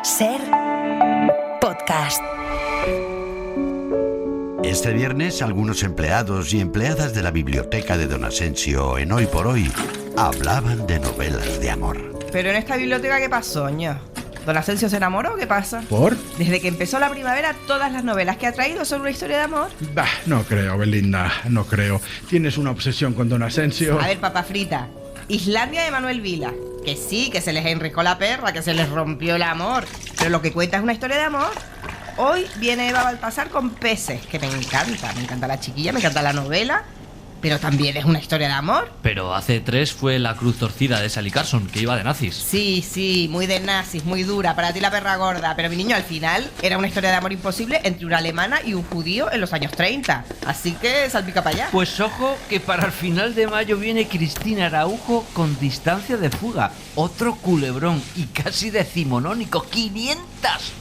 Ser podcast. Este viernes, algunos empleados y empleadas de la biblioteca de Don Asensio en Hoy por Hoy hablaban de novelas de amor. Pero en esta biblioteca, ¿qué pasó, ño? ¿Don Asensio se enamoró o qué pasa? ¿Por? Desde que empezó la primavera, todas las novelas que ha traído son una historia de amor. Bah, no creo, Belinda, no creo. Tienes una obsesión con Don Asensio. A ver, papa frita. Islandia de Manuel Vila. Que sí, que se les enricó la perra, que se les rompió el amor. Pero lo que cuenta es una historia de amor. Hoy viene Eva Baltasar con Peces, que me encanta la chiquilla, me encanta la novela, pero también es una historia de amor. Pero hace 3 fue La cruz torcida de Sally Carson, que iba de nazis. Sí, muy de nazis, muy dura, para ti la perra gorda. Pero mi niño, al final era una historia de amor imposible entre una alemana y un judío en los años 30. Así que salpica para allá. Pues ojo, que para el final de mayo viene Cristina Araujo con Distancia de fuga. Otro culebrón y casi decimonónico. 500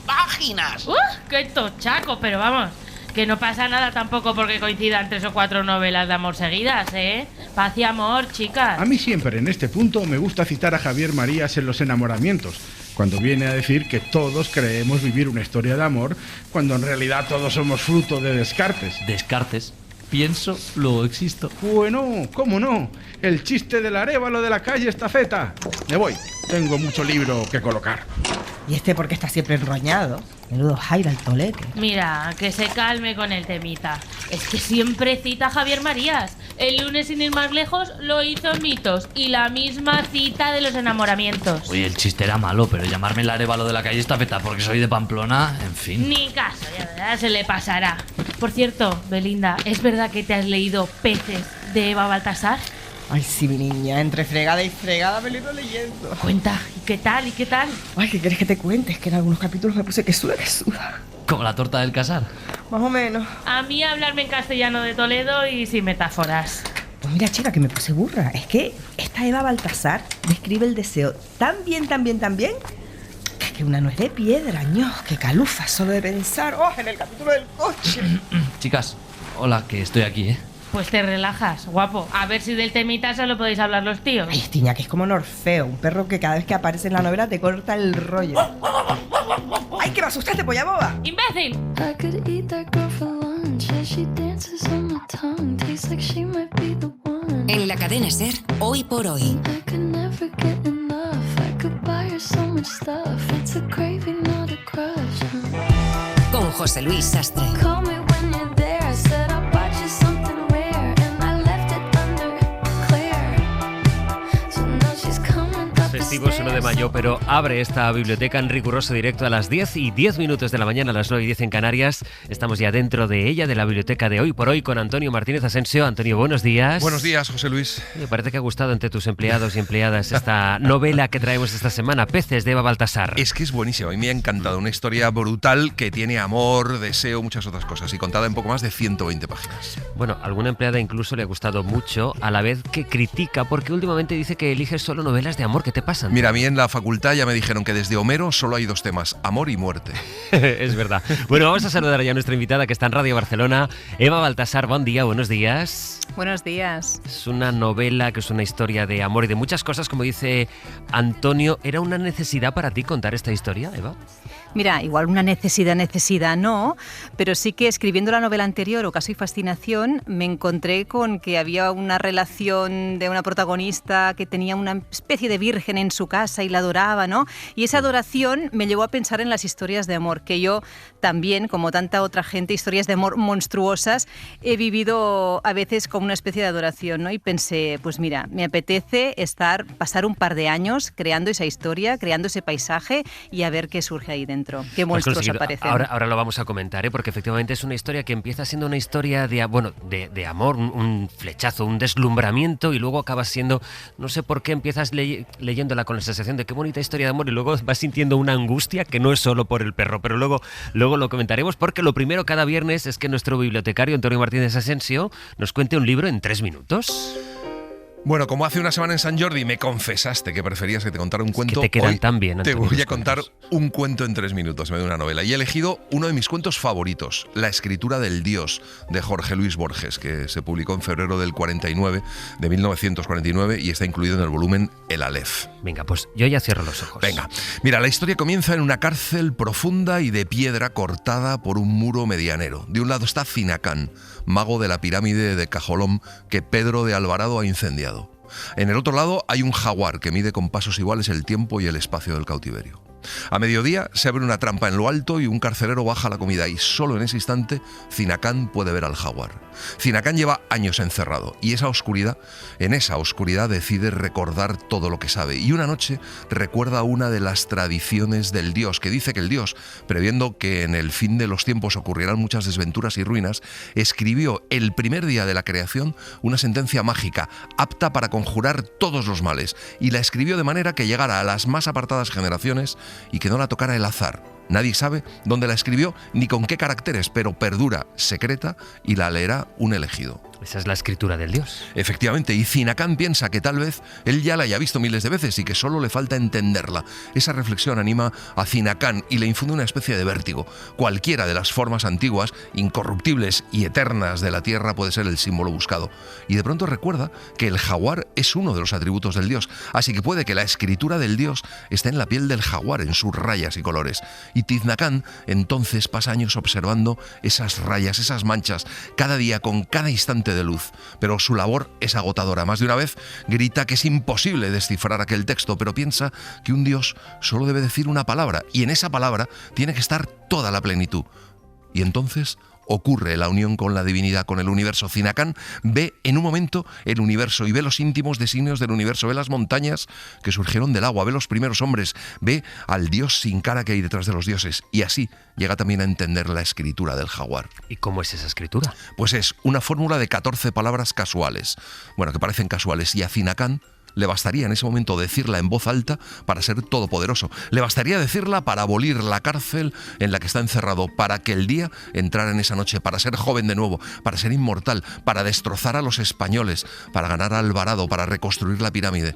páginas. ¡Qué tochaco! Pero vamos, que no pasa nada tampoco porque coincidan 3 o 4 novelas de amor seguidas, ¿eh? Paz y amor, chicas. A mí siempre en este punto me gusta citar a Javier Marías en Los enamoramientos, cuando viene a decir que todos creemos vivir una historia de amor, cuando en realidad todos somos fruto de Descartes. Descartes. Pienso, luego existo. Bueno, ¿cómo no? El chiste del arévalo de la calle Estafeta. Me voy, tengo mucho libro que colocar. ¿Y este por qué está siempre enroñado? Menudo Jaira el tolete. Mira, que se calme con el temita. Es que siempre cita a Javier Marías. El lunes, sin ir más lejos, lo hizo en Mitos. Y la misma cita de Los enamoramientos. Oye, el chiste era malo, pero llamarme el arévalo de la calle Estafeta porque soy de Pamplona, en fin. Ni caso, ya se le pasará. Por cierto, Belinda, ¿es verdad que te has leído Peces de Eva Baltasar? Ay, sí, mi niña, entre fregada y fregada me lo he ido leyendo. Cuenta, ¿y qué tal? ¿Y qué tal? Ay, ¿qué quieres que te cuente? Es que en algunos capítulos me puse que suda. Como la torta del casar. Más o menos. A mí hablarme en castellano de Toledo y sin metáforas. Pues mira, chica, que me puse burra. Es que esta Eva Baltasar describe el deseo tan bien, que una no es de piedra, ño. Que calufa solo de pensar. ¡Oh, en el capítulo del coche! Chicas, hola, que estoy aquí, ¿eh? Pues te relajas, guapo. A ver si del temita solo podéis hablar los tíos. Ay, Estiña, que es como un Orfeo, un perro que cada vez que aparece en la novela te corta el rollo. ¡Ay, que me asustaste, polla boba! ¡Imbécil! En la cadena Ser, Hoy por Hoy. Con José Luis Sastre. Festivos 1 de mayo, pero abre esta biblioteca en riguroso directo a las 10:10 de la mañana, a las 9:10 en Canarias. Estamos ya dentro de ella, de la biblioteca de Hoy por Hoy, con Antonio Martínez Asensio. Antonio, buenos días. Buenos días, José Luis. Me parece que ha gustado entre tus empleados y empleadas esta novela que traemos esta semana, Peces de Eva Baltasar. Es que es buenísimo, a mí me ha encantado. Una historia brutal que tiene amor, deseo, muchas otras cosas, y contada en poco más de 120 páginas. Bueno, a alguna empleada incluso le ha gustado mucho, a la vez que critica, porque últimamente dice que eliges solo novelas de amor. ¿Qué te pasan? Mira, a mí en la facultad ya me dijeron que desde Homero solo hay 2 temas, amor y muerte. Es verdad. Bueno, vamos a saludar ya a nuestra invitada que está en Radio Barcelona, Eva Baltasar. Buen día, buenos días. Buenos días. Es una novela que es una historia de amor y de muchas cosas, como dice Antonio. ¿Era una necesidad para ti contar esta historia, Eva? Mira, igual una necesidad no, pero sí que escribiendo la novela anterior, Ocaso y Fascinación, me encontré con que había una relación de una protagonista que tenía una especie de virgen en su casa y la adoraba, ¿no? Y esa adoración me llevó a pensar en las historias de amor, que yo también, como tanta otra gente, historias de amor monstruosas, he vivido a veces como una especie de adoración, ¿no? Y pensé, pues mira, me apetece pasar un par de años creando esa historia, creando ese paisaje y a ver qué surge ahí dentro. Qué monstruos aparecen. Ahora lo vamos a comentar, ¿eh? Porque efectivamente es una historia que empieza siendo una historia de amor, un flechazo, un deslumbramiento, y luego acabas siendo, no sé por qué empiezas leyéndola con la sensación de qué bonita historia de amor, y luego vas sintiendo una angustia que no es solo por el perro, pero luego lo comentaremos, porque lo primero cada viernes es que nuestro bibliotecario Antonio Martínez Asensio nos cuente un libro en 3 minutos. Bueno, como hace una semana en San Jordi me confesaste que preferías que te contara un cuento, te quedan hoy tan bien, te Antonio, voy a los contar cuentos. un cuento en 3 minutos, me da una novela. Y he elegido uno de mis cuentos favoritos, La escritura del Dios, de Jorge Luis Borges, que se publicó en febrero del 49, de 1949, y está incluido en el volumen El Aleph. Venga, pues yo ya cierro los ojos. Venga, mira, la historia comienza en una cárcel profunda y de piedra cortada por un muro medianero. De un lado está Cinacán, mago de la pirámide de Cajolom que Pedro de Alvarado ha incendiado. En el otro lado hay un jaguar que mide con pasos iguales el tiempo y el espacio del cautiverio. A mediodía se abre una trampa en lo alto y un carcelero baja la comida y solo en ese instante Cinacán puede ver al jaguar. Cinacán lleva años encerrado y en esa oscuridad decide recordar todo lo que sabe y una noche recuerda una de las tradiciones del dios, que dice que el dios, previendo que en el fin de los tiempos ocurrirán muchas desventuras y ruinas, escribió el primer día de la creación una sentencia mágica apta para conjurar todos los males y la escribió de manera que llegara a las más apartadas generaciones y que no la tocara el azar. Nadie sabe dónde la escribió ni con qué caracteres, pero perdura secreta y la leerá un elegido. Esa es la escritura del Dios. Efectivamente, y Cinacán piensa que tal vez él ya la haya visto miles de veces y que solo le falta entenderla. Esa reflexión anima a Cinacán y le infunde una especie de vértigo. Cualquiera de las formas antiguas, incorruptibles y eternas de la tierra puede ser el símbolo buscado. Y de pronto recuerda que el jaguar es uno de los atributos del Dios, así que puede que la escritura del Dios esté en la piel del jaguar, en sus rayas y colores. Y Tiznacán entonces pasa años observando esas rayas, esas manchas, cada día con cada instante de luz, pero su labor es agotadora. Más de una vez grita que es imposible descifrar aquel texto, pero piensa que un Dios solo debe decir una palabra y en esa palabra tiene que estar toda la plenitud. Y entonces ocurre la unión con la divinidad, con el universo. Cinacán ve en un momento el universo y ve los íntimos designios del universo, ve las montañas que surgieron del agua, ve los primeros hombres, ve al Dios sin cara que hay detrás de los dioses y así llega también a entender la escritura del jaguar. ¿Y cómo es esa escritura? Pues es una fórmula de 14 palabras casuales, bueno, que parecen casuales, y a Cinacán le bastaría en ese momento decirla en voz alta para ser todopoderoso. Le bastaría decirla para abolir la cárcel en la que está encerrado, para que el día entrara en esa noche, para ser joven de nuevo, para ser inmortal, para destrozar a los españoles, para ganar a Alvarado, para reconstruir la pirámide,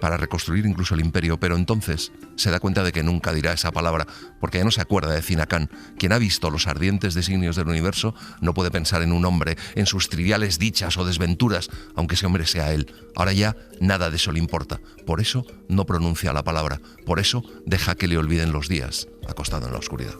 para reconstruir incluso el imperio. Pero entonces se da cuenta de que nunca dirá esa palabra, porque ya no se acuerda de Cinacán. Quien ha visto los ardientes designios del universo no puede pensar en un hombre, en sus triviales dichas o desventuras, aunque ese hombre sea él. Ahora ya nada de eso le importa. Por eso no pronuncia la palabra. Por eso deja que le olviden los días, acostado en la oscuridad.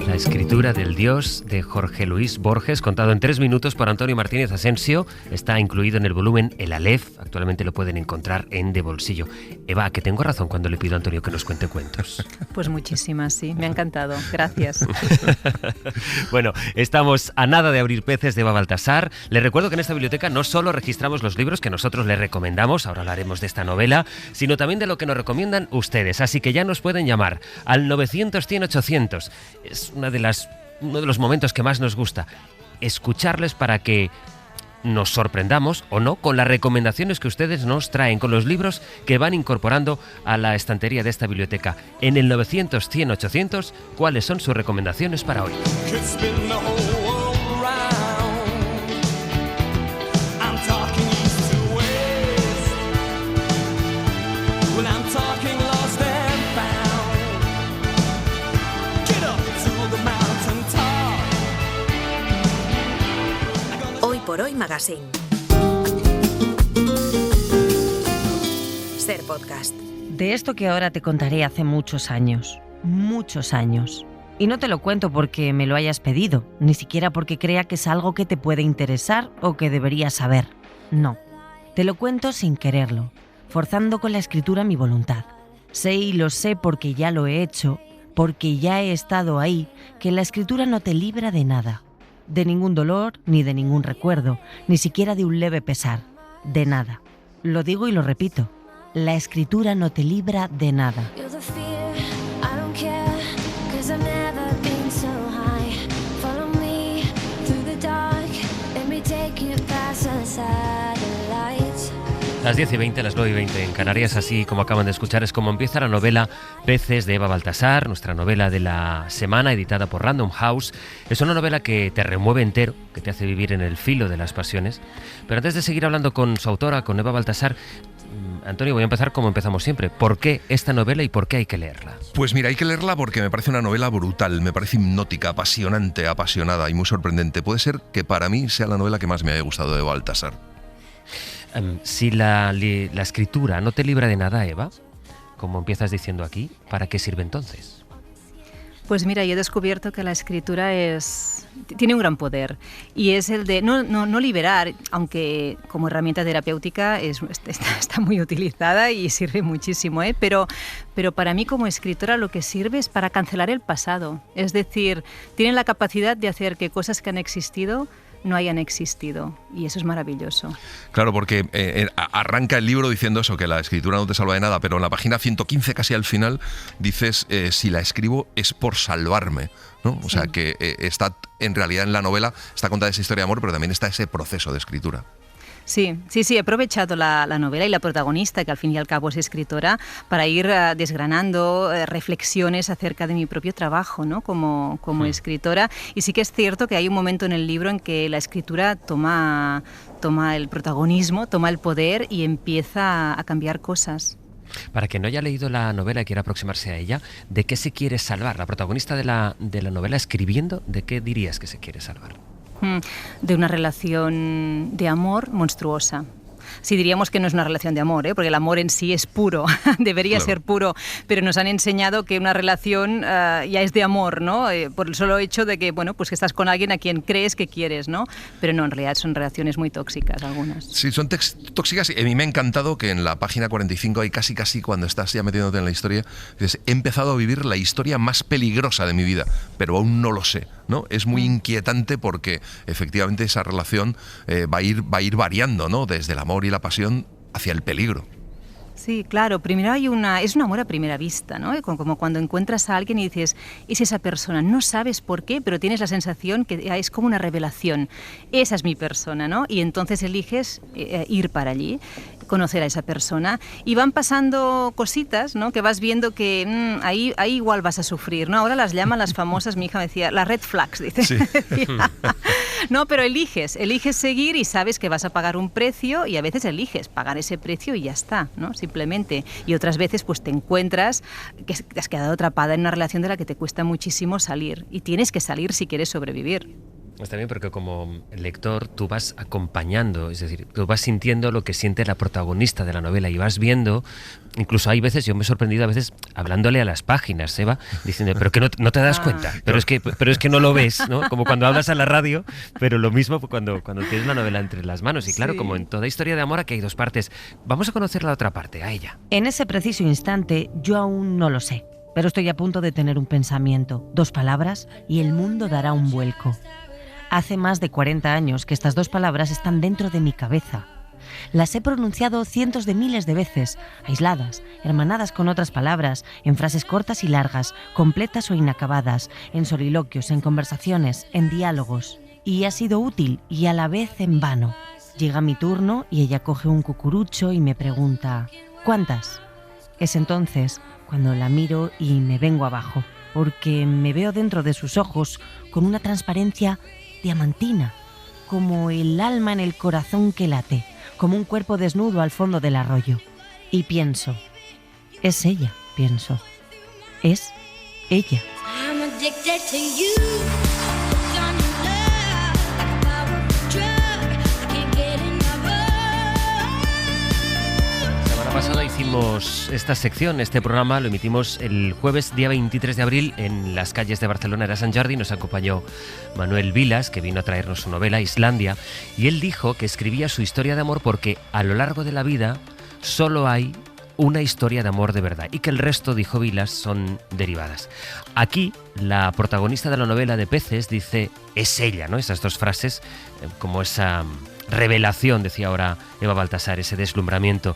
La escritura del Dios, de Jorge Luis Borges, contado en 3 minutos por Antonio Martínez Asensio, está incluido en el volumen El Aleph. Actualmente lo pueden encontrar en De Bolsillo. Eva, que tengo razón cuando le pido a Antonio que nos cuente cuentos. Pues muchísimas, sí. Me ha encantado. Gracias. Bueno, estamos a nada de abrir peces de Eva Baltasar. Les recuerdo que en esta biblioteca no solo registramos los libros que nosotros les recomendamos, ahora hablaremos de esta novela, sino también de lo que nos recomiendan ustedes. Así que ya nos pueden llamar al 900-100-800. Es uno de los momentos que más nos gusta, escucharles para que nos sorprendamos o no con las recomendaciones que ustedes nos traen, con los libros que van incorporando a la estantería de esta biblioteca. En el 900-100-800, ¿cuáles son sus recomendaciones para hoy? Hoy por Hoy Magazine. Ser Podcast. De esto que ahora te contaré hace muchos años. Muchos años. Y no te lo cuento porque me lo hayas pedido, ni siquiera porque crea que es algo que te puede interesar o que deberías saber. No. Te lo cuento sin quererlo, forzando con la escritura mi voluntad. Sé y lo sé porque ya lo he hecho, porque ya he estado ahí, que la escritura no te libra de nada. De ningún dolor, ni de ningún recuerdo, ni siquiera de un leve pesar. De nada. Lo digo y lo repito. La escritura no te libra de nada. Las 10:20, las 9:20 en Canarias, así como acaban de escuchar, es como empieza la novela Peces de Eva Baltasar, nuestra novela de la semana, editada por Random House. Es una novela que te remueve entero, que te hace vivir en el filo de las pasiones. Pero antes de seguir hablando con su autora, con Eva Baltasar, Antonio, voy a empezar como empezamos siempre. ¿Por qué esta novela y por qué hay que leerla? Pues mira, hay que leerla porque me parece una novela brutal, me parece hipnótica, apasionante, apasionada y muy sorprendente. Puede ser que para mí sea la novela que más me haya gustado de Baltasar. Si la escritura no te libra de nada, Eva, como empiezas diciendo aquí, ¿para qué sirve entonces? Pues mira, yo he descubierto que la escritura tiene un gran poder y es el de no liberar, aunque como herramienta terapéutica está muy utilizada y sirve muchísimo, pero para mí como escritora lo que sirve es para cancelar el pasado. Es decir, tienen la capacidad de hacer que cosas que han existido no hayan existido, y eso es maravilloso. Claro, porque arranca el libro diciendo eso, que la escritura no te salva de nada, pero en la página 115, casi al final, dices, si la escribo es por salvarme, ¿no? O sea, que está, en realidad en la novela está contada esa historia de amor, pero también está ese proceso de escritura. Sí, he aprovechado la novela y la protagonista, que al fin y al cabo es escritora, para ir desgranando reflexiones acerca de mi propio trabajo, ¿no? como escritora. Y sí que es cierto que hay un momento en el libro en que la escritura toma el protagonismo, toma el poder y empieza a cambiar cosas. Para quien no haya leído la novela y quiera aproximarse a ella, ¿de qué se quiere salvar? La protagonista de la novela escribiendo, ¿de qué dirías que se quiere salvar? De una relación de amor monstruosa. Sí, diríamos que no es una relación de amor, porque el amor en sí es puro, debería ser puro, pero nos han enseñado que una relación ya es de amor, ¿no? Por el solo hecho de que, pues que estás con alguien a quien crees que quieres, ¿no? Pero no, en realidad son relaciones muy tóxicas algunas. Sí, son tóxicas, y a mí me ha encantado que en la página 45 hay casi cuando estás ya metiéndote en la historia, dices, he empezado a vivir la historia más peligrosa de mi vida, pero aún no lo sé, ¿no? Es muy inquietante porque efectivamente esa relación va a ir variando, ¿no? Desde el amor y la pasión hacia el peligro. Sí, claro. Primero es un amor a primera vista, ¿no? Como cuando encuentras a alguien y dices, es esa persona, no sabes por qué, pero tienes la sensación que es como una revelación. Esa es mi persona, ¿no? Y entonces eliges ir para allí, conocer a esa persona, y van pasando cositas, ¿no? Que vas viendo que ahí igual vas a sufrir, ¿no? Ahora las llaman las famosas, mi hija me decía, las red flags, dice. Sí. No, pero eliges seguir y sabes que vas a pagar un precio, y a veces eliges pagar ese precio y ya está, ¿no? Simplemente. Y otras veces pues te encuentras que te has quedado atrapada en una relación de la que te cuesta muchísimo salir, y tienes que salir si quieres sobrevivir. Está bien, porque como lector tú vas acompañando, es decir, tú vas sintiendo lo que siente la protagonista de la novela y vas viendo, incluso hay veces, yo me he sorprendido a veces hablándole a las páginas, Eva, diciendo, pero que no te das cuenta, pero es que no lo ves, ¿no? Como cuando hablas a la radio, pero lo mismo cuando tienes la novela entre las manos. Y claro, como en toda historia de amor aquí hay dos partes. Vamos a conocer la otra parte, a ella. En ese preciso instante yo aún no lo sé, pero estoy a punto de tener un pensamiento, 2 palabras y el mundo dará un vuelco. Hace más de 40 años que estas 2 palabras están dentro de mi cabeza. Las he pronunciado cientos de miles de veces, aisladas, hermanadas con otras palabras, en frases cortas y largas, completas o inacabadas, en soliloquios, en conversaciones, en diálogos. Y ha sido útil y a la vez en vano. Llega mi turno y ella coge un cucurucho y me pregunta, ¿cuántas? Es entonces cuando la miro y me vengo abajo, porque me veo dentro de sus ojos con una transparencia diamantina, como el alma en el corazón que late, como un cuerpo desnudo al fondo del arroyo. Y pienso, es ella, es ella. Pasada hicimos esta sección, este programa lo emitimos el jueves día 23 de abril en las calles de Barcelona, era Sant Jordi. Nos acompañó Manuel Vilas, que vino a traernos su novela Islandia, y él dijo que escribía su historia de amor porque a lo largo de la vida solo hay una historia de amor de verdad y que el resto, dijo Vilas, son derivadas. Aquí la protagonista de la novela de Peces dice, es ella, ¿no? Esas 2 frases, como esa revelación, decía ahora Eva Baltasar, ese deslumbramiento.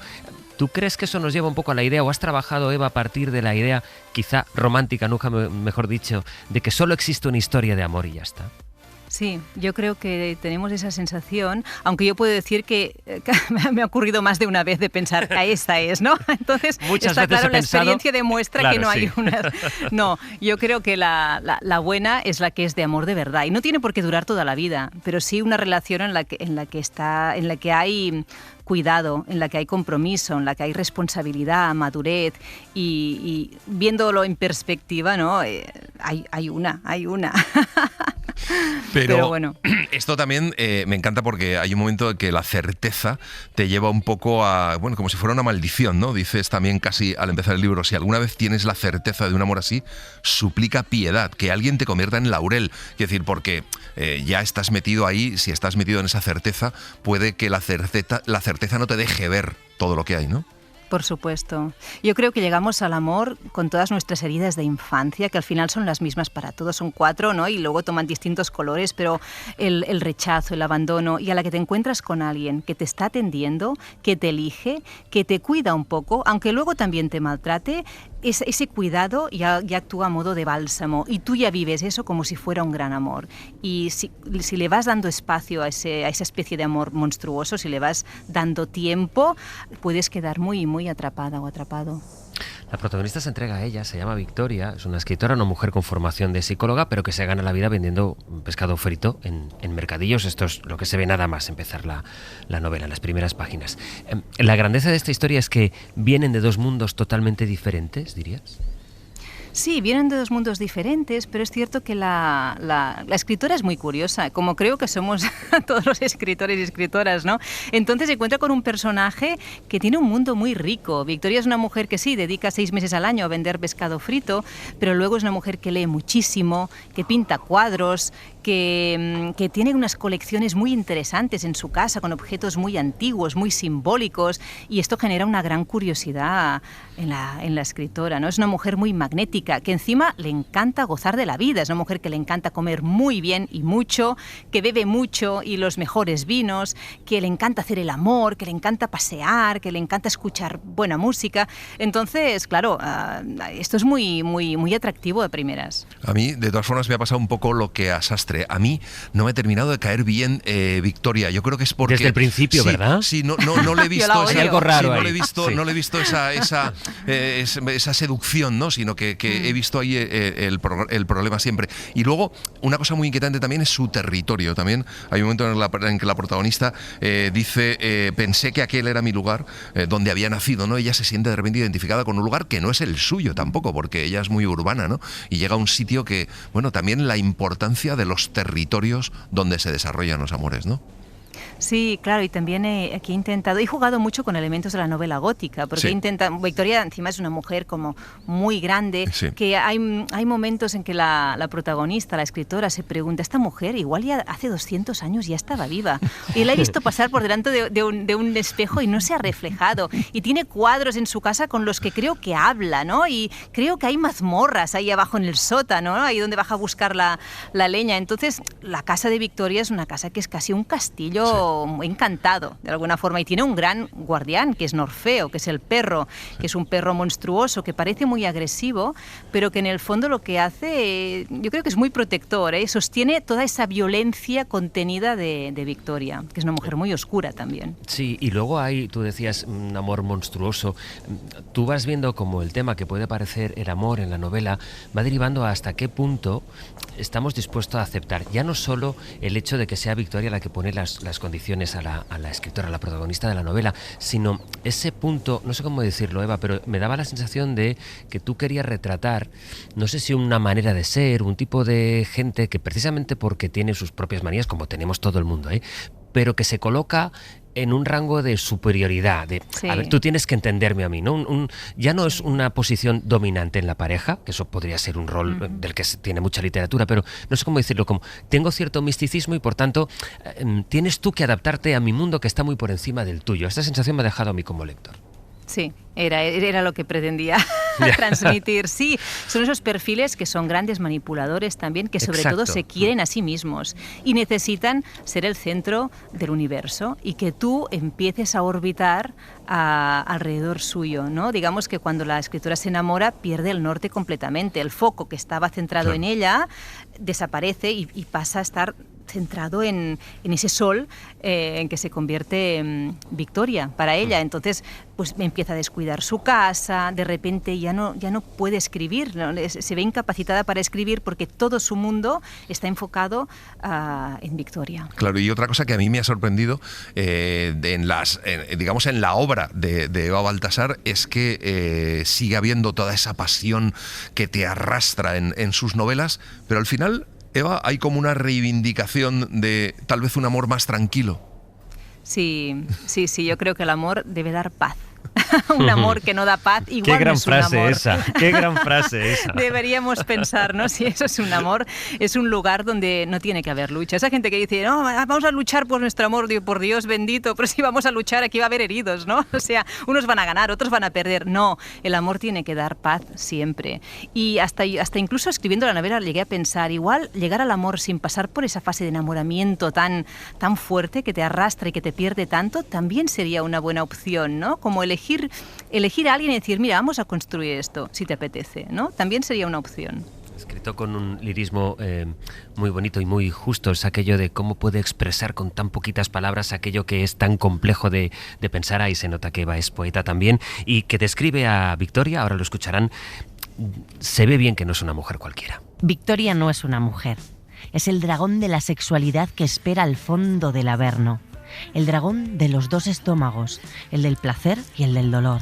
¿Tú crees que eso nos lleva un poco a la idea, o has trabajado, Eva, a partir de la idea, quizá romántica, nunca mejor dicho, de que solo existe una historia de amor y ya está? Sí, yo creo que tenemos esa sensación, aunque yo puedo decir que me ha ocurrido más de una vez de pensar, esta es, ¿no? Entonces, muchas está veces claro, he la pensado, experiencia demuestra claro, que no hay sí. una... No, yo creo que la buena es la que es de amor de verdad, y no tiene por qué durar toda la vida, pero sí una relación en la que hay cuidado, en la que hay compromiso, en la que hay responsabilidad, madurez, y viéndolo en perspectiva, ¿no? Hay una. Pero bueno. Esto también me encanta porque hay un momento en que la certeza te lleva un poco a, bueno, como si fuera una maldición, ¿no? Dices también casi al empezar el libro, si alguna vez tienes la certeza de un amor así, suplica piedad, que alguien te convierta en laurel. Es decir, porque ya estás metido ahí, si estás metido en esa certeza, puede que la certeza no te deje ver todo lo que hay, ¿no? Por supuesto. Yo creo que llegamos al amor con todas nuestras heridas de infancia, que al final son las mismas para todos, son 4, ¿no? Y luego toman distintos colores, pero el rechazo, el abandono, y a la que te encuentras con alguien que te está atendiendo, que te elige, que te cuida un poco, aunque luego también te maltrate, ese cuidado ya actúa a modo de bálsamo, y tú ya vives eso como si fuera un gran amor. Y si le vas dando espacio a esa especie de amor monstruoso, si le vas dando tiempo, puedes quedar muy atrapada o atrapado. La protagonista se entrega a ella, se llama Victoria, es una escritora, una mujer con formación de psicóloga, pero que se gana la vida vendiendo pescado frito en mercadillos. Esto es lo que se ve nada más empezar la novela, en las primeras páginas. La grandeza de esta historia es que vienen de 2 mundos totalmente diferentes, ¿dirías? Sí, vienen de 2 mundos diferentes, pero es cierto que la escritora es muy curiosa, como creo que somos todos los escritores y escritoras, ¿no? Entonces se encuentra con un personaje que tiene un mundo muy rico. Victoria es una mujer que sí, dedica 6 meses al año a vender pescado frito, pero luego es una mujer que lee muchísimo, que pinta cuadros, que tiene unas colecciones muy interesantes en su casa, con objetos muy antiguos, muy simbólicos, y esto genera una gran curiosidad en la escritora, ¿no? Es una mujer muy magnética, que encima le encanta gozar de la vida, es una mujer que le encanta comer muy bien y mucho, que bebe mucho y los mejores vinos, que le encanta hacer el amor, que le encanta pasear, que le encanta escuchar buena música. Entonces, claro, esto es muy atractivo de primeras. A mí, de todas formas, me ha pasado un poco lo que a Sastre. A mí no me ha terminado de caer bien Victoria. Yo creo que es porque... Desde el principio, sí, ¿verdad? Sí, no le he visto... Hay algo raro ahí. No le he visto esa seducción, ¿no? Sino que he visto ahí el problema siempre. Y luego, una cosa muy inquietante también es su territorio. También hay un momento en que la protagonista dice, pensé que aquel era mi lugar donde había nacido, ¿no? Ella se siente de repente identificada con un lugar que no es el suyo tampoco, porque ella es muy urbana, ¿no? Y llega a un sitio que, bueno, también la importancia de los territorios donde se desarrollan los amores, ¿no? Sí, claro, y también aquí he jugado mucho con elementos de la novela gótica, porque Victoria encima es una mujer como muy grande, que hay momentos en que la protagonista, la escritora, se pregunta, esta mujer igual ya hace 200 años ya estaba viva, y la he visto pasar por delante de un espejo y no se ha reflejado, y tiene cuadros en su casa con los que creo que habla, ¿no? Y creo que hay mazmorras ahí abajo en el sótano, ¿no? Ahí donde baja a buscar la leña. Entonces, la casa de Victoria es una casa que es casi un castillo encantado, de alguna forma, y tiene un gran guardián, que es Norfeo, que es el perro, que es un perro monstruoso, que parece muy agresivo, pero que en el fondo lo que hace, yo creo que es muy protector, sostiene toda esa violencia contenida de Victoria, que es una mujer muy oscura también. Sí, y luego hay, tú decías, un amor monstruoso. Tú vas viendo como el tema que puede parecer el amor en la novela va derivando a hasta qué punto estamos dispuestos a aceptar ya no solo el hecho de que sea Victoria la que pone las condiciones a la escritora, a la protagonista de la novela, sino ese punto, no sé cómo decirlo, Eva, pero me daba la sensación de que tú querías retratar, no sé si una manera de ser, un tipo de gente que precisamente porque tiene sus propias manías, como tenemos todo el mundo, pero que se coloca en un rango de superioridad, a ver, tú tienes que entenderme a mí, ¿no? Ya no es una posición dominante en la pareja, que eso podría ser un rol del que tiene mucha literatura, pero no sé cómo decirlo, como tengo cierto misticismo y por tanto tienes tú que adaptarte a mi mundo que está muy por encima del tuyo. Esta sensación me ha dejado a mí como lector. Sí, era lo que pretendía transmitir. Sí, son esos perfiles que son grandes manipuladores también, que sobre todo se quieren a sí mismos y necesitan ser el centro del universo y que tú empieces a orbitar alrededor suyo, ¿no? Digamos que cuando la escritora se enamora pierde el norte completamente. El foco que estaba centrado en ella desaparece y pasa a estar centrado en ese sol en que se convierte Victoria para ella. Entonces, pues empieza a descuidar su casa, de repente ya no puede escribir, ¿no? Se ve incapacitada para escribir porque todo su mundo está enfocado en Victoria. Claro, y otra cosa que a mí me ha sorprendido digamos en la obra de Eva Baltasar es que sigue habiendo toda esa pasión que te arrastra en sus novelas, pero al final, Eva, hay como una reivindicación de tal vez un amor más tranquilo. Sí, yo creo que el amor debe dar paz. Un amor que no da paz igual Qué gran no es un frase amor. esa, qué gran frase esa. Deberíamos pensar, ¿no? Si eso es un amor, es un lugar donde no tiene que haber lucha. Esa gente que dice, no, vamos a luchar por nuestro amor, digo, por Dios bendito, pero si vamos a luchar aquí va a haber heridos, ¿no? O sea, unos van a ganar, otros van a perder. No, el amor tiene que dar paz siempre. Y hasta incluso escribiendo la novela llegué a pensar, igual llegar al amor sin pasar por esa fase de enamoramiento tan fuerte que te arrastra y que te pierde tanto, también sería una buena opción, ¿no? Como elegir a alguien y decir, mira, vamos a construir esto, si te apetece, ¿no? También sería una opción. Escrito con un lirismo muy bonito y muy justo, es aquello de cómo puede expresar con tan poquitas palabras aquello que es tan complejo de pensar. Ahí se nota que Eva es poeta también y que describe a Victoria, ahora lo escucharán, se ve bien que no es una mujer cualquiera. Victoria no es una mujer, es el dragón de la sexualidad que espera al fondo del Averno. El dragón de los dos estómagos, el del placer y el del dolor.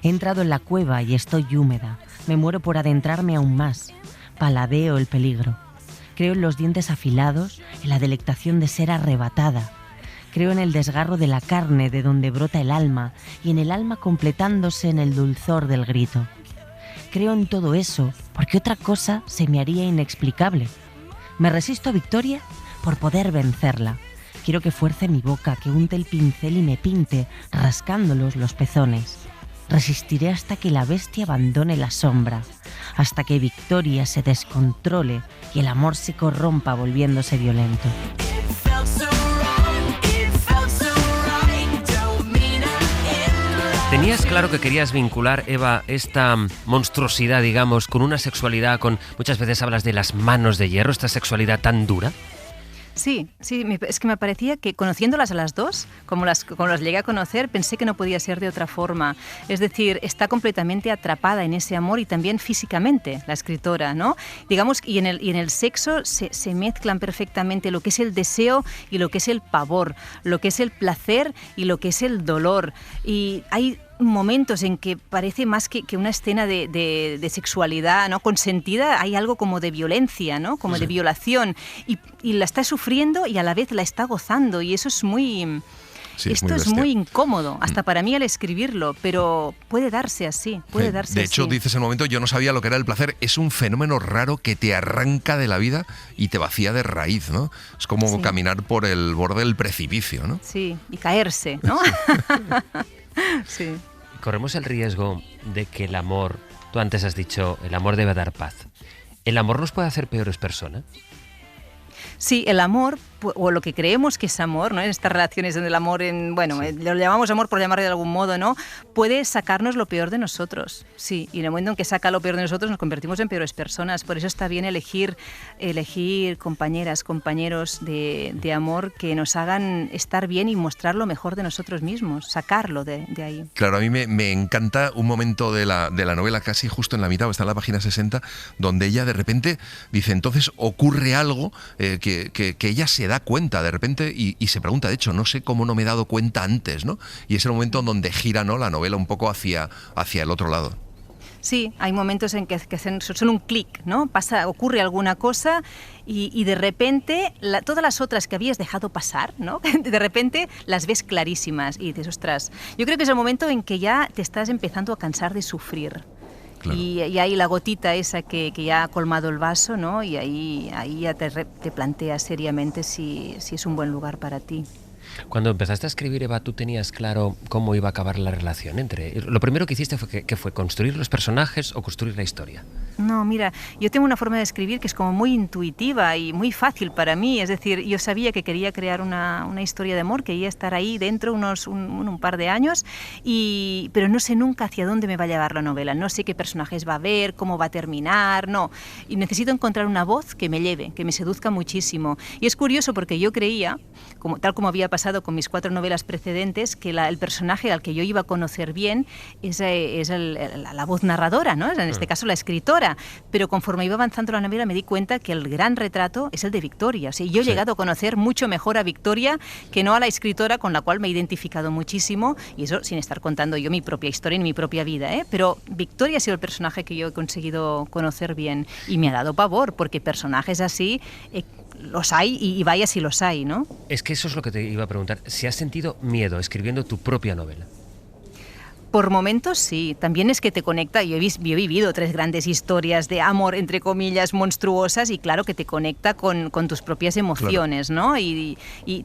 He entrado en la cueva y estoy húmeda. Me muero por adentrarme aún más. Paladeo el peligro. Creo en los dientes afilados, en la delectación de ser arrebatada. Creo en el desgarro de la carne de donde brota el alma y en el alma completándose en el dulzor del grito. Creo en todo eso porque otra cosa se me haría inexplicable. Me resisto a Victoria por poder vencerla. Quiero que fuerce mi boca, que unte el pincel y me pinte, rascándolos los pezones. Resistiré hasta que la bestia abandone la sombra, hasta que Victoria se descontrole y el amor se corrompa volviéndose violento. ¿Tenías claro que querías vincular, Eva, esta monstruosidad, digamos, con una sexualidad, muchas veces hablas de las manos de hierro, esta sexualidad tan dura? Sí, es que me parecía que conociéndolas a las dos, como las llegué a conocer, pensé que no podía ser de otra forma. Es decir, está completamente atrapada en ese amor y también físicamente, la escritora, ¿no? Digamos, y en el sexo se mezclan perfectamente lo que es el deseo y lo que es el pavor, lo que es el placer y lo que es el dolor. Y hay momentos en que parece más que una escena de sexualidad no consentida, hay algo como de violencia, ¿no? Como de violación, y la está sufriendo y a la vez la está gozando, y eso es muy... Sí, esto es muy incómodo, hasta para mí al escribirlo, pero puede darse así, puede darse así. De hecho, dices en el momento, yo no sabía lo que era el placer, es un fenómeno raro que te arranca de la vida y te vacía de raíz, ¿no? Es como caminar por el borde del precipicio, ¿no? Sí, y caerse, ¿no? Sí. Corremos el riesgo de que el amor, tú antes has dicho, el amor debe dar paz. ¿El amor nos puede hacer peores personas? Sí, el amor, o lo que creemos que es amor, ¿no? En estas relaciones donde el amor, lo llamamos amor por llamarlo de algún modo, ¿no? Puede sacarnos lo peor de nosotros, sí. Y en el momento en que saca lo peor de nosotros nos convertimos en peores personas. Por eso está bien elegir compañeras, compañeros de amor que nos hagan estar bien y mostrar lo mejor de nosotros mismos, sacarlo de ahí. Claro, a mí me encanta un momento de la novela, casi justo en la mitad, está en la página 60, donde ella de repente dice, entonces ocurre algo que ella se da cuenta de repente y se pregunta, de hecho, no sé cómo no me he dado cuenta antes, ¿no? Y es el momento en donde gira, ¿no?, la novela un poco hacia el otro lado. Sí, hay momentos en que son un clic, ¿no? Ocurre alguna cosa y de repente todas las otras que habías dejado pasar, ¿no? De repente las ves clarísimas y dices, ostras, yo creo que es el momento en que ya te estás empezando a cansar de sufrir. Claro. Y hay la gotita esa que ya ha colmado el vaso, ¿no? Y ahí ya te planteas seriamente si es un buen lugar para ti. Cuando empezaste a escribir, Eva, ¿tú tenías claro cómo iba a acabar la relación entre...? Lo primero que hiciste fue construir los personajes o construir la historia. No, mira, yo tengo una forma de escribir que es como muy intuitiva y muy fácil para mí. Es decir, yo sabía que quería crear una historia de amor, quería estar ahí dentro un par de años, pero no sé nunca hacia dónde me va a llevar la novela. No sé qué personajes va a haber, cómo va a terminar, no. Y necesito encontrar una voz que me lleve, que me seduzca muchísimo. Y es curioso porque yo creía, tal como había pasado con mis 4 novelas precedentes, que el personaje al que yo iba a conocer bien es la voz narradora, ¿no? En este caso la escritora. Pero conforme iba avanzando la novela me di cuenta que el gran retrato es el de Victoria. O sea, yo he llegado a conocer mucho mejor a Victoria que no a la escritora, con la cual me he identificado muchísimo, y eso sin estar contando yo mi propia historia ni mi propia vida, ¿eh? Pero Victoria ha sido el personaje que yo he conseguido conocer bien y me ha dado pavor, porque personajes así los hay y vaya si los hay, ¿no? Es que eso es lo que te iba a preguntar. ¿Si has sentido miedo escribiendo tu propia novela? Por momentos sí, también es que te conecta. Yo he vivido 3 grandes historias de amor, entre comillas, monstruosas, y claro que te conecta con tus propias emociones, claro, ¿no? Y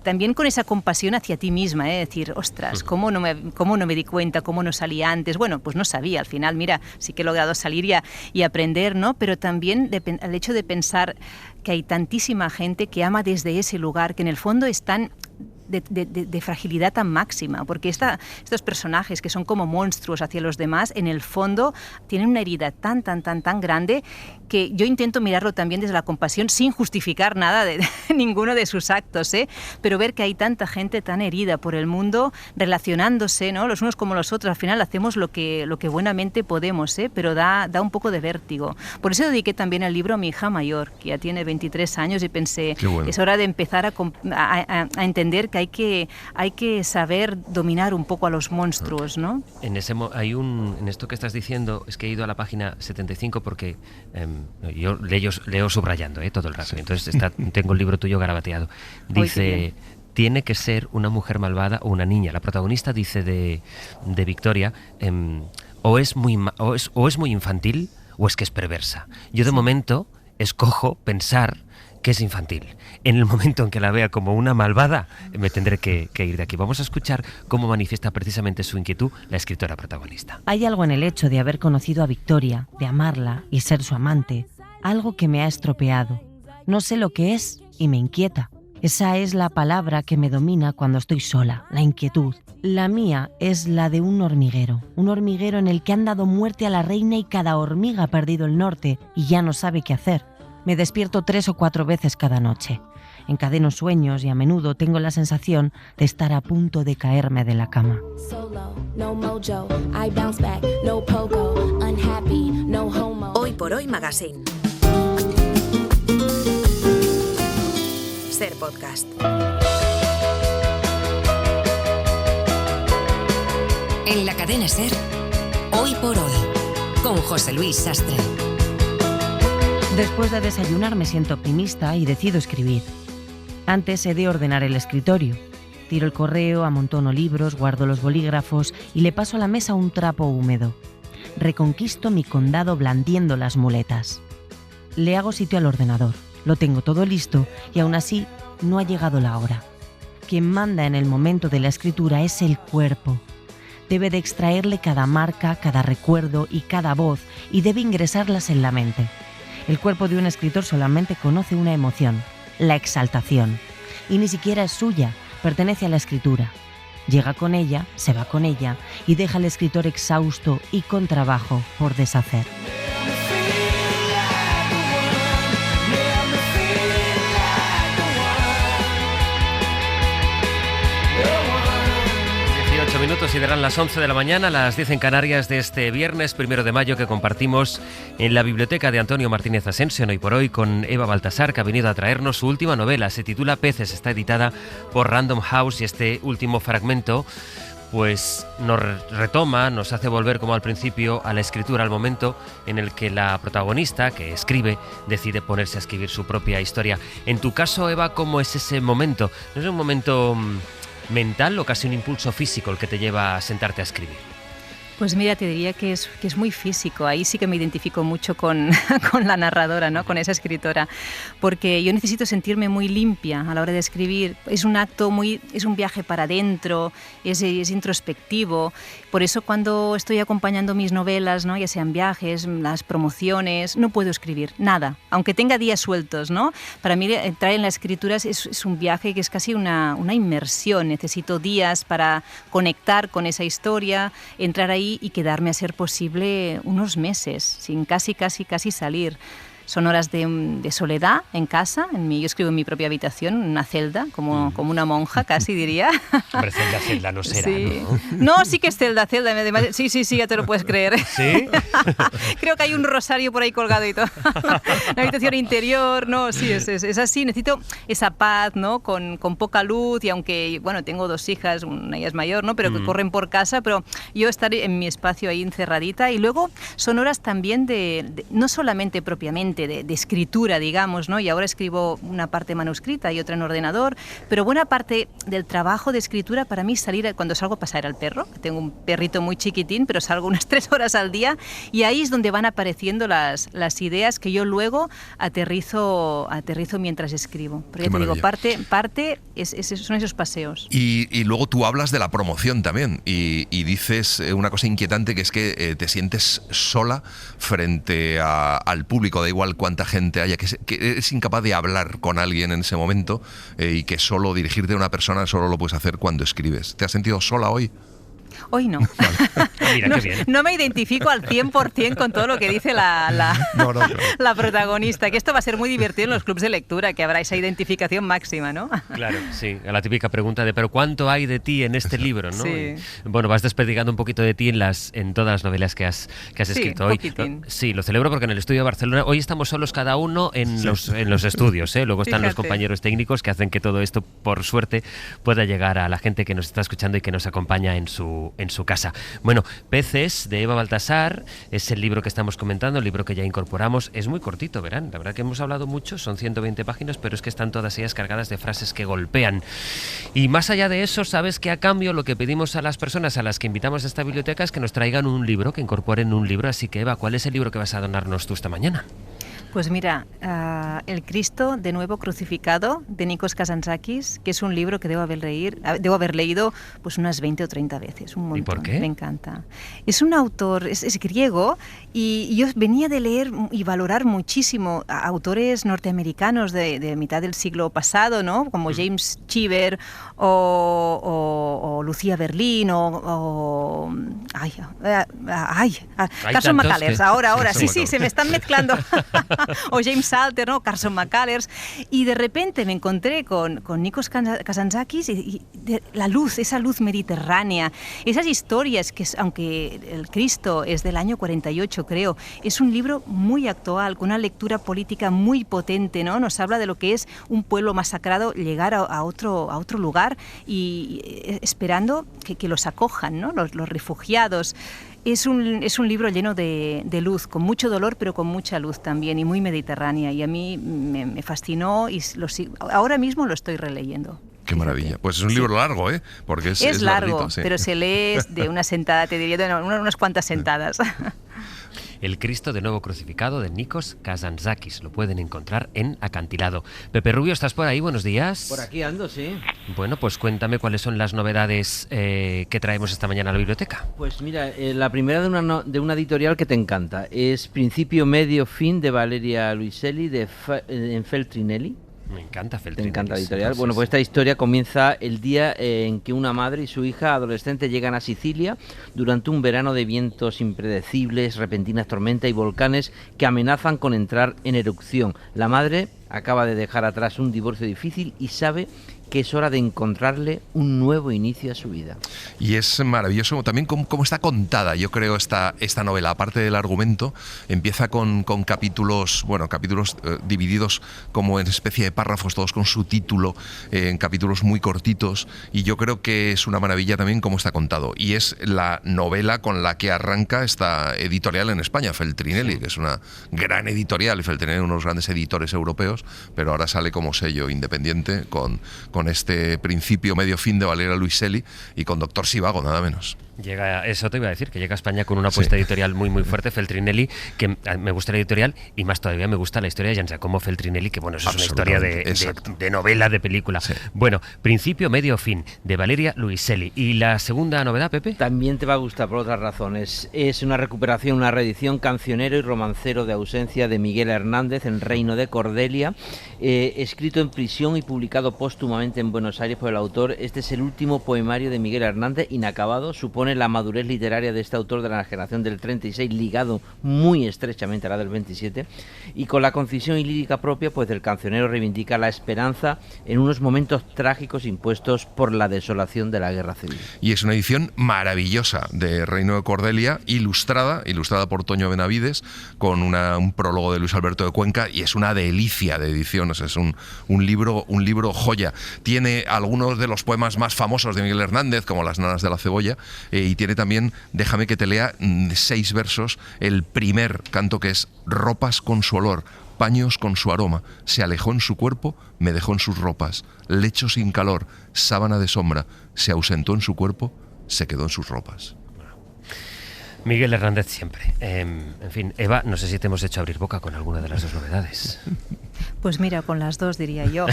también con esa compasión hacia ti misma, ¿eh? Decir, ostras, ¿cómo no me di cuenta? ¿Cómo no salía antes? Bueno, pues no sabía, al final, mira, sí que he logrado salir y aprender, ¿no? Pero también el hecho de pensar que hay tantísima gente que ama desde ese lugar, que en el fondo están de fragilidad tan máxima, porque estos personajes que son como monstruos hacia los demás, en el fondo tienen una herida tan grande, que yo intento mirarlo también desde la compasión, sin justificar nada de ninguno de sus actos, ¿eh? Pero ver que hay tanta gente tan herida por el mundo, relacionándose, ¿no? Los unos como los otros, al final hacemos lo que buenamente podemos, ¿eh? Pero da un poco de vértigo. Por eso dediqué también el libro a mi hija mayor, que ya tiene 23 años, y pensé, bueno, es hora de empezar a entender que hay que saber dominar un poco a los monstruos, ¿no? En esto que estás diciendo, es que he ido a la página 75 porque yo leo subrayando todo el rato. Entonces tengo el libro tuyo garabateado. Dice, tiene que ser una mujer malvada o una niña. La protagonista dice de Victoria, o es muy infantil o es que es perversa. Yo de momento escojo pensar que es infantil. En el momento en que la vea como una malvada, me tendré que ir de aquí. Vamos a escuchar cómo manifiesta precisamente su inquietud la escritora protagonista. Hay algo en el hecho de haber conocido a Victoria, de amarla y ser su amante, algo que me ha estropeado. No sé lo que es y me inquieta. Esa es la palabra que me domina cuando estoy sola, la inquietud. La mía es la de un hormiguero en el que han dado muerte a la reina y cada hormiga ha perdido el norte y ya no sabe qué hacer. Me despierto 3 o 4 veces cada noche. Encadeno sueños y a menudo tengo la sensación de estar a punto de caerme de la cama. Hoy por Hoy Magazine. Ser podcast. En la cadena Ser, Hoy por Hoy, con José Luis Sastre. Después de desayunar me siento optimista y decido escribir. Antes he de ordenar el escritorio. Tiro el correo, amontono libros, guardo los bolígrafos y le paso a la mesa un trapo húmedo. Reconquisto mi condado blandiendo las muletas. Le hago sitio al ordenador. Lo tengo todo listo y aún así no ha llegado la hora. Quien manda en el momento de la escritura es el cuerpo. Debe de extraerle cada marca, cada recuerdo y cada voz y debe ingresarlas en la mente. El cuerpo de un escritor solamente conoce una emoción, la exaltación, y ni siquiera es suya, pertenece a la escritura. Llega con ella, se va con ella, y deja al escritor exhausto y con trabajo por deshacer. Minutos y darán las 11 de la mañana, las 10 en Canarias de este viernes 1 de mayo, que compartimos en la biblioteca de Antonio Martínez Asensio en Hoy por Hoy con Eva Baltasar, que ha venido a traernos su última novela. Se titula Peces, está editada por Random House y este último fragmento pues nos retoma, nos hace volver como al principio a la escritura, al momento en el que la protagonista, que escribe, decide ponerse a escribir su propia historia. En tu caso, Eva, ¿cómo es ese momento? ¿No es un momento mental o casi un impulso físico el que te lleva a sentarte a escribir? Pues mira, te diría que es muy físico. Ahí sí que me identifico mucho con la narradora, ¿no? Con esa escritora, porque yo necesito sentirme muy limpia a la hora de escribir. Es un acto es un viaje para adentro, es introspectivo. Por eso cuando estoy acompañando mis novelas, ¿no? Ya sean viajes, las promociones, no puedo escribir nada, aunque tenga días sueltos, ¿no? Para mí entrar en la escritura es un viaje que es casi una inmersión. Necesito días para conectar con esa historia, entrar ahí y quedarme a ser posible unos meses, sin casi salir. Son horas de soledad en casa. Yo escribo en mi propia habitación, en una celda, como una monja, casi diría. Hombre, celda no será, sí. ¿no? No, sí que es celda. Sí, ya te lo puedes creer. ¿Sí? Creo que hay un rosario por ahí colgado y todo. La habitación interior, no, sí, es así. Necesito esa paz, ¿no? Con poca luz y aunque, bueno, tengo 2 hijas, una ya es mayor, ¿no? Pero que corren por casa, pero yo estar en mi espacio ahí encerradita. Y luego son horas también no solamente propiamente de escritura, digamos, ¿no? Y ahora escribo una parte manuscrita y otra en ordenador, pero buena parte del trabajo de escritura para mí es salir cuando salgo a pasear al perro, que tengo un perrito muy chiquitín, pero salgo unas 3 horas al día y ahí es donde van apareciendo las ideas que yo luego aterrizo mientras escribo. Pero ya te digo, parte son esos paseos. Y luego tú hablas de la promoción también y dices una cosa inquietante, que es que te sientes sola frente al público, da igual cuánta gente haya, que eres incapaz de hablar con alguien en ese momento y que solo dirigirte a una persona solo lo puedes hacer cuando escribes. ¿Te has sentido sola hoy? Hoy no. Mira, qué bien. No me identifico al 100% con todo lo que dice la protagonista, que esto va a ser muy divertido en los clubs de lectura, que habrá esa identificación máxima, ¿no? Claro, sí, la típica pregunta de ¿pero cuánto hay de ti en este libro, no? Sí. Y, bueno, vas desperdigando un poquito de ti en todas las novelas que has escrito hoy. Sí, lo celebro porque en el estudio de Barcelona hoy estamos solos cada uno en los estudios, ¿eh? Luego están los compañeros técnicos que hacen que todo esto, por suerte, pueda llegar a la gente que nos está escuchando y que nos acompaña en su casa. Bueno, Peces, de Eva Baltasar, es el libro que estamos comentando, el libro que ya incorporamos. Es muy cortito, verán. La verdad que hemos hablado mucho, son 120 páginas, pero es que están todas ellas cargadas de frases que golpean. Y más allá de eso, sabes que a cambio lo que pedimos a las personas a las que invitamos a esta biblioteca es que nos traigan un libro, que incorporen un libro. Así que, Eva, ¿cuál es el libro que vas a donarnos tú esta mañana? Pues mira, El Cristo de nuevo crucificado, de Nikos Kazantzakis, que es un libro que debo haber leído pues unas 20 o 30 veces, un montón. ¿Y por qué? Me encanta. Es un autor, es griego, y yo venía de leer y valorar muchísimo a autores norteamericanos de mitad del siglo pasado, ¿no? Como James Cheever o Lucía Berlín Carson McCullers, ahora, sí, se me están mezclando. O James Salter, ¿no? Carson McCullers, y de repente me encontré con Nikos Kazantzakis y esa luz mediterránea, esas historias que, aunque El Cristo es del año 48, creo, es un libro muy actual, con una lectura política muy potente, ¿no? Nos habla de lo que es un pueblo masacrado, llegar a otro lugar y esperando que los acojan, ¿no? Los refugiados. Es un libro lleno de luz, con mucho dolor, pero con mucha luz también, y muy mediterránea. Y a mí me fascinó y ahora mismo lo estoy releyendo. Qué maravilla. Pues es un libro largo, ¿eh? Porque es largo, larguito, sí. Pero se lee de una sentada, te diría, de unas cuantas sentadas. El Cristo de nuevo crucificado, de Nikos Kazantzakis. Lo pueden encontrar en Acantilado. Pepe Rubio, ¿estás por ahí? Buenos días. Por aquí ando, sí. Bueno, pues cuéntame cuáles son las novedades que traemos esta mañana a la biblioteca. Pues mira, la primera de una editorial que te encanta. Es Principio, Medio, Fin, de Valeria Luiselli, en Feltrinelli. Me encanta Feltrinelli. Te encanta la editorial. Bueno, pues esta historia comienza el día en que una madre y su hija adolescente llegan a Sicilia durante un verano de vientos impredecibles, repentinas tormentas y volcanes que amenazan con entrar en erupción. La madre acaba de dejar atrás un divorcio difícil y sabe que es hora de encontrarle un nuevo inicio a su vida. Y es maravilloso también cómo está contada, yo creo, esta novela. Aparte del argumento, empieza con capítulos divididos como en especie de párrafos, todos con su título, en capítulos muy cortitos, y yo creo que es una maravilla también cómo está contado. Y es la novela con la que arranca esta editorial en España, Feltrinelli, que es una gran editorial, y Feltrinelli uno de los grandes editores europeos, pero ahora sale como sello independiente con con este principio medio fin de Valeria Luiselli y con Doctor Zhivago, nada menos. Eso te iba a decir, que llega a España con una apuesta editorial muy muy fuerte, Feltrinelli, que me gusta la editorial y más todavía me gusta la historia de Giacomo Feltrinelli, que bueno, eso es una historia de novela, de película. Sí. Bueno, principio, medio, fin, de Valeria Luiselli. ¿Y la segunda novedad, Pepe? También te va a gustar por otras razones. Es una recuperación, una reedición cancionero y romancero de ausencia de Miguel Hernández en Reino de Cordelia, escrito en prisión y publicado póstumamente en Buenos Aires por el autor. Este es el último poemario de Miguel Hernández, inacabado, supone la madurez literaria de este autor de la generación del 36, ligado muy estrechamente a la del 27, y con la concisión y lírica propia, pues el cancionero reivindica la esperanza en unos momentos trágicos impuestos por la desolación de la guerra civil. Y es una edición maravillosa de Reino de Cordelia, ilustrada por Toño Benavides, con un prólogo de Luis Alberto de Cuenca, y es una delicia de edición, o sea, es un libro joya. Tiene algunos de los poemas más famosos de Miguel Hernández, como Las nanas de la cebolla, y tiene también, déjame que te lea 6 versos, el primer canto, que es: ropas con su olor, paños con su aroma, se alejó en su cuerpo, me dejó en sus ropas, lecho sin calor, sábana de sombra, se ausentó en su cuerpo, se quedó en sus ropas. Miguel Hernández siempre. En fin, Eva, no sé si te hemos hecho abrir boca con alguna de las dos novedades. Pues mira, con las dos, diría yo. A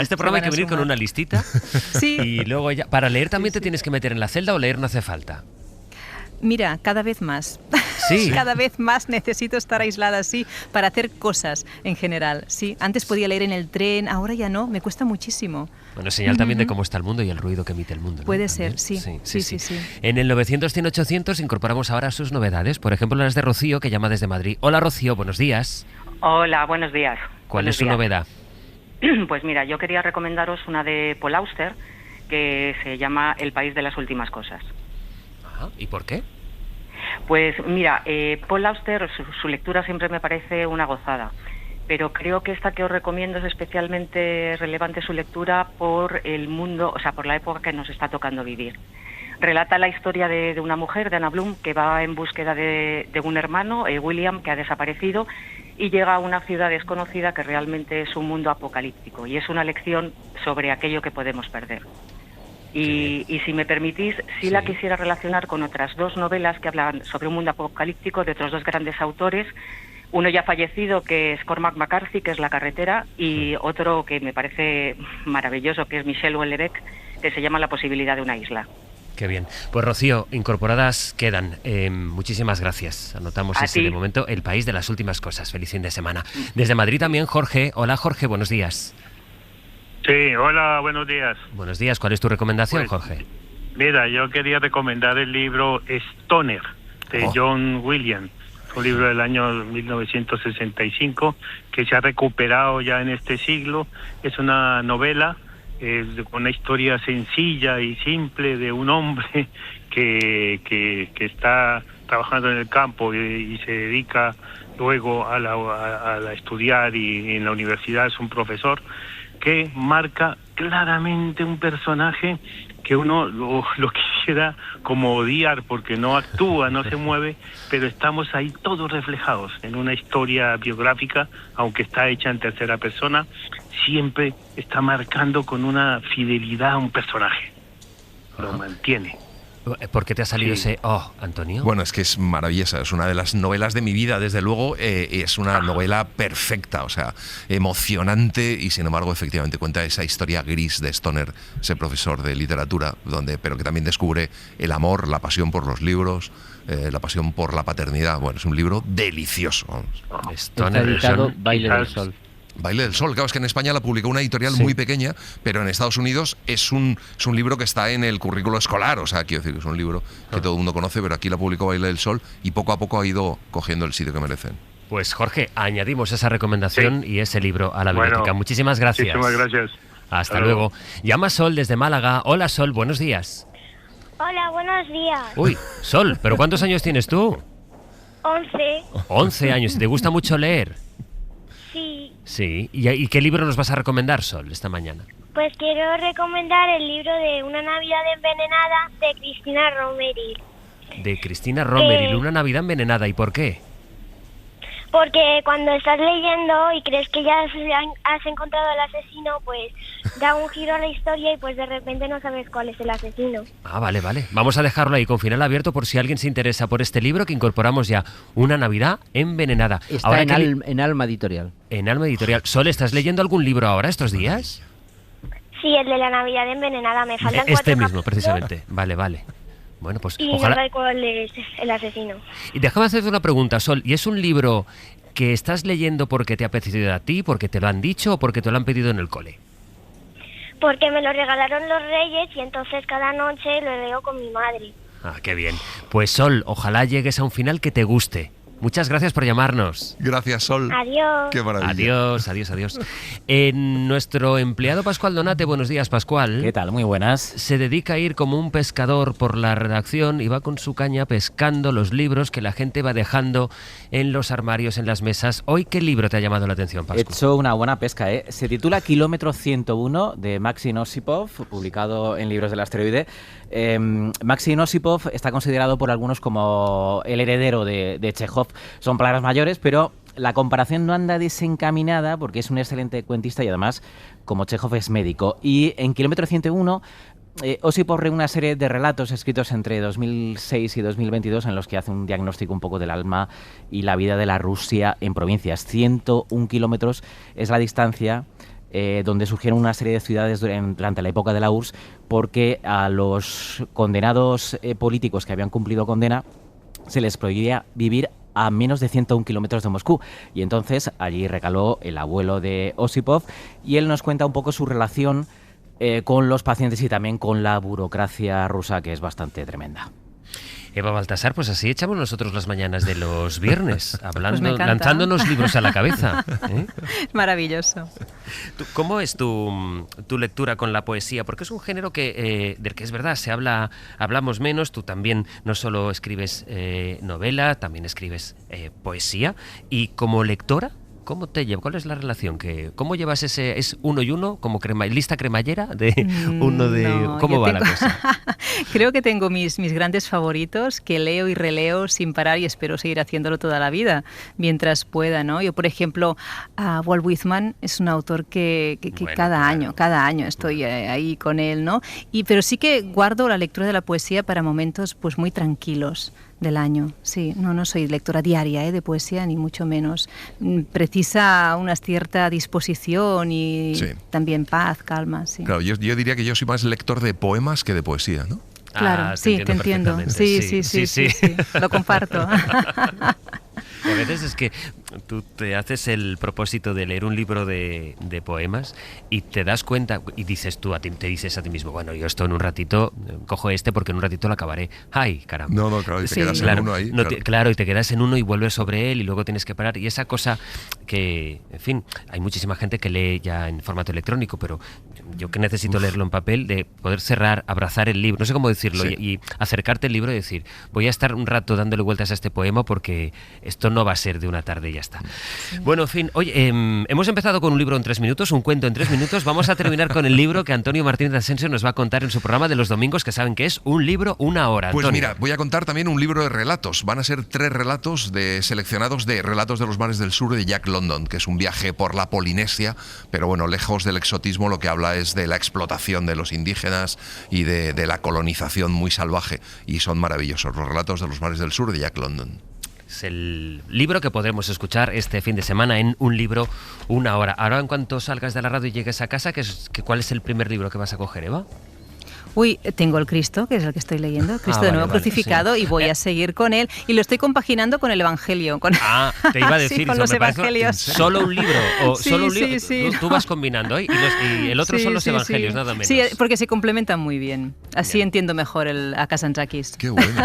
este programa hay que venir con una listita. Sí. Y luego ya, para leer también te tienes que meter en la celda, o leer no hace falta. Mira, cada vez más. Sí. Cada vez más necesito estar aislada así para hacer cosas en general. Sí, antes podía leer en el tren, ahora ya no, me cuesta muchísimo. Bueno, señal también de cómo está el mundo y el ruido que emite el mundo, ¿no? Puede También. ser, sí. En el 900-100-800 incorporamos ahora sus novedades, por ejemplo las de Rocío, que llama desde Madrid. Hola Rocío, buenos días. Hola, buenos días. ¿Cuál es su novedad? Pues mira, yo quería recomendaros una de Paul Auster, que se llama El país de las últimas cosas. Ajá, ¿y por qué? Pues mira, Paul Auster, su lectura siempre me parece una gozada, pero creo que esta que os recomiendo es especialmente relevante su lectura por el mundo, o sea, por la época que nos está tocando vivir. Relata la historia de una mujer, de Anna Bloom, que va en búsqueda de un hermano, William, que ha desaparecido, y llega a una ciudad desconocida que realmente es un mundo apocalíptico, y es una lección sobre aquello que podemos perder. Y si me permitís, sí la quisiera relacionar con otras dos novelas que hablan sobre un mundo apocalíptico de otros dos grandes autores, uno ya fallecido, que es Cormac McCarthy, que es La carretera, y otro que me parece maravilloso, que es Michel Houellebecq, que se llama La posibilidad de una isla. Qué bien. Pues Rocío, incorporadas quedan. Muchísimas gracias. Anotamos ese de momento, El país de las últimas cosas. Feliz fin de semana. Desde Madrid también, Jorge. Hola Jorge, buenos días. Sí, hola, buenos días. Buenos días, ¿cuál es tu recomendación, pues, Jorge? Mira, yo quería recomendar el libro Stoner, de John Williams, un libro del año 1965, que se ha recuperado ya en este siglo. Es una novela, con una historia sencilla y simple de un hombre que está trabajando en el campo y se dedica luego a estudiar, y en la universidad es un profesor, que marca claramente un personaje que uno lo quisiera como odiar porque no actúa, no se mueve, pero estamos ahí todos reflejados en una historia biográfica, aunque está hecha en tercera persona, siempre está marcando con una fidelidad a un personaje. Lo mantiene. ¿Por qué te ha salido ese Antonio? Bueno, es que es maravillosa, es una de las novelas de mi vida, desde luego, es una novela perfecta, o sea, emocionante, y sin embargo, efectivamente, cuenta esa historia gris de Stoner, ese profesor de literatura, pero que también descubre el amor, la pasión por los libros, la pasión por la paternidad. Bueno, es un libro delicioso. Vamos. Stoner, está editado Baile del Sol. Baile del Sol, claro, es que en España la publicó una editorial muy pequeña, pero en Estados Unidos es un libro que está en el currículo escolar, o sea, quiero decir que es un libro que todo el mundo conoce, pero aquí la publicó Baile del Sol y poco a poco ha ido cogiendo el sitio que merecen. Pues Jorge, añadimos esa recomendación y ese libro a la biblioteca. Muchísimas gracias. Muchísimas gracias. Hasta luego. Llama Sol desde Málaga. Hola Sol, buenos días. Hola, buenos días. Uy, Sol, ¿pero cuántos años tienes tú? 11. 11 años. ¿Y te gusta mucho leer? Sí. Sí. ¿Y qué libro nos vas a recomendar, Sol, esta mañana? Pues quiero recomendar el libro de Una Navidad envenenada de Cristina Romeril. De Cristina Romeril, Una Navidad envenenada. ¿Y por qué? Porque cuando estás leyendo y crees que ya has encontrado al asesino, pues da un giro a la historia y pues de repente no sabes cuál es el asesino. Ah, vale. Vamos a dejarlo ahí con final abierto por si alguien se interesa por este libro que incorporamos ya, Una Navidad envenenada. Está ahora en Alma Editorial. En Alma Editorial. Sol, ¿estás leyendo algún libro ahora estos días? Sí, el de la Navidad envenenada. Me faltan 4 Este mismo, capítulos precisamente. Vale. Bueno, pues y ojalá... no sé cuál es el asesino. Y déjame hacerte una pregunta, Sol. ¿Y es un libro que estás leyendo porque te ha apetecido a ti, porque te lo han dicho o porque te lo han pedido en el cole? Porque me lo regalaron los Reyes y entonces cada noche lo leo con mi madre. Ah, qué bien. Pues Sol, ojalá llegues a un final que te guste. Muchas gracias por llamarnos. Gracias, Sol. Adiós. Qué maravilla. Adiós. Nuestro empleado Pascual Donate, buenos días, Pascual. ¿Qué tal? Muy buenas. Se dedica a ir como un pescador por la redacción y va con su caña pescando los libros que la gente va dejando en los armarios, en las mesas. Hoy, ¿qué libro te ha llamado la atención, Pascual? He hecho una buena pesca, ¿eh? Se titula Kilómetro 101 de Maxim Osipov, publicado en Libros del Asteroide. Maxim Osipov está considerado por algunos como el heredero de Chekhov. Son palabras mayores, pero la comparación no anda desencaminada porque es un excelente cuentista y además, como Chekhov, es médico. Y en Kilómetro 101, Osipov reúne una serie de relatos escritos entre 2006 y 2022 en los que hace un diagnóstico un poco del alma y la vida de la Rusia en provincias. 101 kilómetros es la distancia donde surgieron una serie de ciudades durante la época de la URSS, porque a los condenados políticos que habían cumplido condena se les prohibía vivir a menos de 101 kilómetros de Moscú. Y entonces allí recaló el abuelo de Osipov y él nos cuenta un poco su relación con los pacientes y también con la burocracia rusa, que es bastante tremenda. Eva Baltasar, pues así echamos nosotros las mañanas de los viernes, hablando, Pues lanzándonos libros a la cabeza. Maravilloso. ¿Cómo es tu lectura con la poesía? Porque es un género del que es verdad, hablamos menos. Tú también no solo escribes novela, también escribes poesía. Y como lectora, ¿cómo te lleva? ¿Cuál es la relación? ¿Cómo llevas ese? ¿Es uno y uno? ¿Como lista cremallera? ¿Cómo va la cosa? Creo que tengo mis grandes favoritos que leo y releo sin parar y espero seguir haciéndolo toda la vida, mientras pueda, ¿no? Yo, por ejemplo, Walt Whitman es un autor que cada año estoy ahí con él, ¿no? Pero sí que guardo la lectura de la poesía para momentos pues muy tranquilos del año. Sí, no soy lectora diaria de poesía, ni mucho menos. Precisa una cierta disposición y también paz, calma. Sí. Claro, yo diría que yo soy más lector de poemas que de poesía, ¿no? Claro, te entiendo. Sí, lo comparto. A veces es que tú te haces el propósito de leer un libro de poemas y te das cuenta y dices te dices a ti mismo, bueno, yo esto en un ratito cojo porque en un ratito lo acabaré. ¡Ay, caramba! No, claro, y te quedas en uno ahí. Claro, y te quedas en uno y vuelves sobre él y luego tienes que parar. Y esa cosa que, en fin, hay muchísima gente que lee ya en formato electrónico, pero yo que necesito leerlo en papel, de poder cerrar, abrazar el libro, no sé cómo decirlo, y acercarte al libro y decir, voy a estar un rato dándole vueltas a este poema porque esto no va a ser de una tarde y ya está. Sí. Bueno, en fin, oye, hemos empezado con un libro en 3 minutos, un cuento en 3 minutos, vamos a terminar con el libro que Antonio Martínez Asensio nos va a contar en su programa de los domingos, que saben que es un libro, una hora. Pues Antonio. mira, voy a contar también un libro de relatos, van a ser 3 relatos seleccionados de Relatos de los Mares del Sur de Jack London, que es un viaje por la Polinesia, pero bueno, lejos del exotismo, lo que habla es de la explotación de los indígenas y de la colonización muy salvaje, y son maravillosos, los Relatos de los Mares del Sur de Jack London. Es el libro que podremos escuchar este fin de semana en Un libro, una hora. Ahora, en cuanto salgas de la radio y llegues a casa, ¿cuál es el primer libro que vas a coger, Eva? Uy, tengo el Cristo, que es el que estoy leyendo, Cristo de nuevo crucificado, sí. Y voy a seguir con él, y lo estoy compaginando con el Evangelio. Te iba a decir, sí, con los Evangelios. ¿Solo un libro? Sí, solo un libro. Sí. Tú vas combinando, ¿eh? Y el otro son los Evangelios, nada menos. Sí, porque se complementan muy bien. Así entiendo mejor a Kazantzakis. Qué bueno.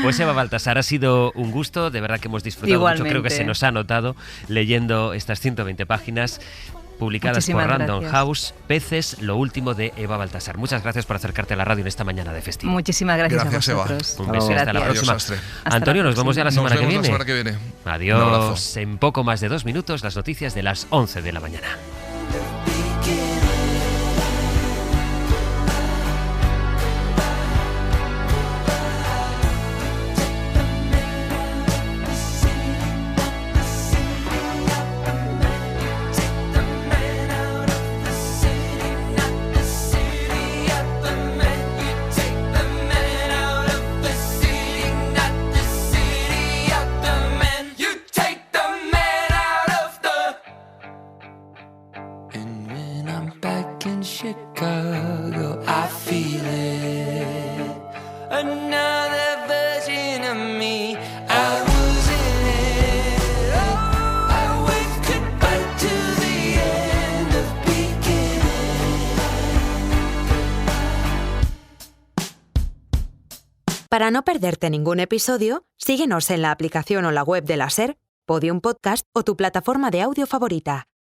Pues Eva Baltasar, ha sido un gusto, de verdad que hemos disfrutado mucho, creo que se nos ha notado leyendo estas 120 páginas publicadas Muchísimas por Random gracias. House, Peces, lo último de Eva Baltasar. Muchas gracias por acercarte a la radio en esta mañana de festivo. Muchísimas gracias a vosotros. Eva. Un beso, hasta la próxima. Adiós, Antonio, nos vemos ya la semana que viene. La semana que viene. Adiós. En poco más de 2 minutos, las noticias de las 11 de la mañana. Para no perderte ningún episodio, síguenos en la aplicación o la web de la SER, Podium Podcast o tu plataforma de audio favorita.